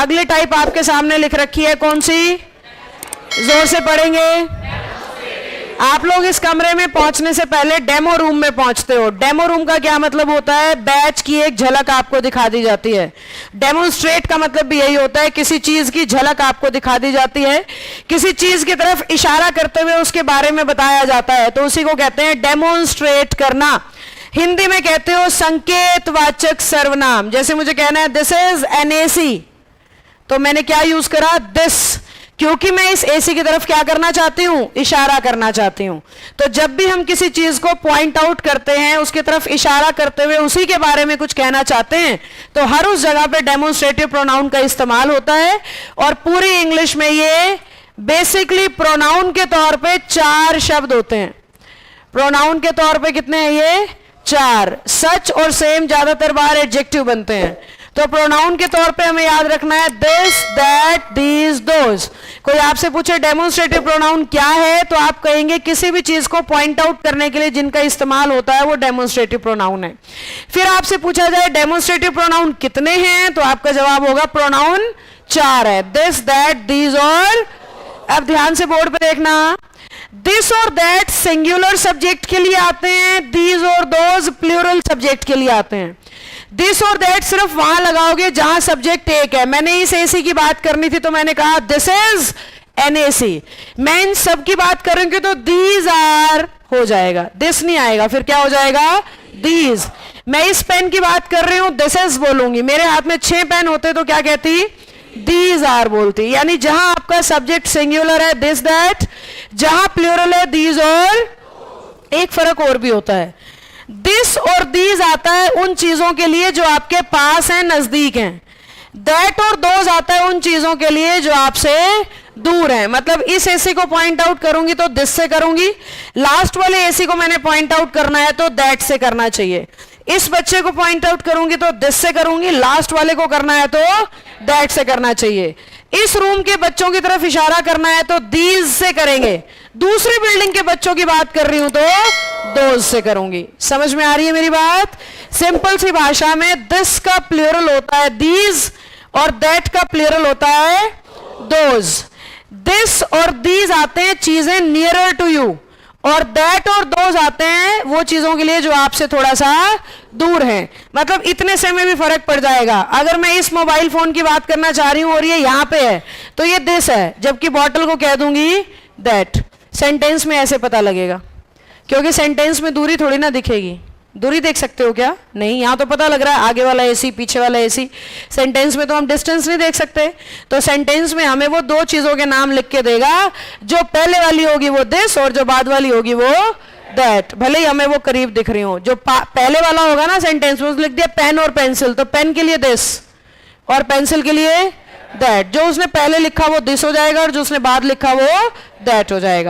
अगली टाइप आपके सामने लिख रखी है, कौन सी? जोर से पढ़ेंगे। आप लोग इस कमरे में पहुंचने से पहले डेमो रूम में पहुंचते हो। डेमो रूम का क्या मतलब होता है? बैच की एक झलक आपको दिखा दी जाती है। डेमोन्स्ट्रेट का मतलब भी यही होता है, किसी चीज की झलक आपको दिखा दी जाती है, किसी चीज की तरफ इशारा करते हुए उसके बारे में बताया जाता है, तो उसी को कहते हैं डेमोन्स्ट्रेट करना। हिंदी में कहते हो संकेतवाचक सर्वनाम। जैसे मुझे कहना है दिस इज एन एसी, तो मैंने क्या यूज करा? दिस, क्योंकि मैं इस एसी की तरफ क्या करना चाहती हूं? इशारा करना चाहती हूं। तो जब भी हम किसी चीज को पॉइंट आउट करते हैं, उसकी तरफ इशारा करते हुए उसी के बारे में कुछ कहना चाहते हैं, तो हर उस जगह पे डेमोन्स्ट्रेटिव प्रोनाउन का इस्तेमाल होता है। और पूरी इंग्लिश में ये बेसिकली प्रोनाउन के तौर पे 4 शब्द होते हैं। प्रोनाउन के तौर पे कितने हैं ये? 4। सच और सेम ज्यादातर बार एडजेक्टिव बनते हैं। तो प्रोनाउन के तौर पे हमें याद रखना है दिस, दैट, दीज, दोज। कोई आपसे पूछे डेमोन्स्ट्रेटिव प्रोनाउन क्या है, तो आप कहेंगे किसी भी चीज को पॉइंट आउट करने के लिए जिनका इस्तेमाल होता है वो डेमोन्स्ट्रेटिव प्रोनाउन है। फिर आपसे पूछा जाए डेमोन्स्ट्रेटिव प्रोनाउन कितने हैं, तो आपका जवाब होगा प्रोनाउन 4 है, दिस, दैट, दीज और। अब ध्यान से बोर्ड पे देखना, दिस और दैट सिंगुलर सब्जेक्ट के लिए आते हैं, दीज और दोज प्लूरल सब्जेक्ट के लिए आते हैं। दिस और दैट सिर्फ वहां लगाओगे जहां सब्जेक्ट एक है। मैंने इस एसी की बात करनी थी तो मैंने कहा दिस इज एन एसी। मैं इन सब की बात करूंगी तो दीज आर हो जाएगा, दिस नहीं आएगा, फिर क्या हो जाएगा? दीज। मैं इस पेन की बात कर रही हूं, दिस इज बोलूंगी। मेरे हाथ में 6 पेन होते तो क्या कहती? दीज आर बोलती। यानी जहां आपका सब्जेक्ट सिंगुलर है दिस दैट, जहां प्लूरल है दीज और। एक फर्क और भी होता है, दिस और दीज आता है उन चीजों के लिए जो आपके पास हैं, नजदीक हैं। दैट और दोज आता है उन चीजों के लिए जो आपसे दूर हैं। मतलब इस एसी को पॉइंट आउट करूंगी तो दिस से करूंगी, लास्ट वाले एसी को मैंने पॉइंट आउट करना है तो दैट से करना चाहिए। इस बच्चे को पॉइंट आउट करूंगी तो दिस से करूंगी, लास्ट वाले को करना है तो दैट से करना चाहिए। इस रूम के बच्चों की तरफ इशारा करना है तो दीज से करेंगे, दूसरी बिल्डिंग के बच्चों की बात कर रही हूं तो दोज से करूंगी। समझ में आ रही है मेरी बात? सिंपल सी भाषा में दिस का प्लूरल होता है दीज और दैट का प्लूरल होता है दोज। दिस और दीज आते हैं चीजें नियरर टू यू, और दैट और दोज आते हैं वो चीजों के लिए जो आपसे थोड़ा सा दूर हैं। मतलब इतने से में भी फर्क पड़ जाएगा। अगर मैं इस मोबाइल फोन की बात करना चाह रही हूं और ये यहां पे है तो ये दिस है, जबकि बॉटल को कह दूंगी दैट। सेंटेंस में ऐसे पता लगेगा, क्योंकि सेंटेंस में दूरी थोड़ी ना दिखेगी। दूरी देख सकते हो क्या? नहीं, यहां तो पता लग रहा है आगे वाला एसी पीछे वाला एसी। सेंटेंस में तो हम डिस्टेंस नहीं देख सकते। तो सेंटेंस में हमें वो 2 चीजों के नाम लिख के देगा, जो पहले वाली होगी वो दिस और जो बाद वाली होगी वो दैट। भले ही हमें वो करीब दिख रही हो। जो पहले वाला होगा ना सेंटेंस में, उसने लिख दिया पेन और पेंसिल, तो पेन के लिए दिस और पेंसिल के लिए दैट। जो उसने पहले लिखा वो दिस हो जाएगा और जो उसने बाद लिखा वो दैट हो जाएगा।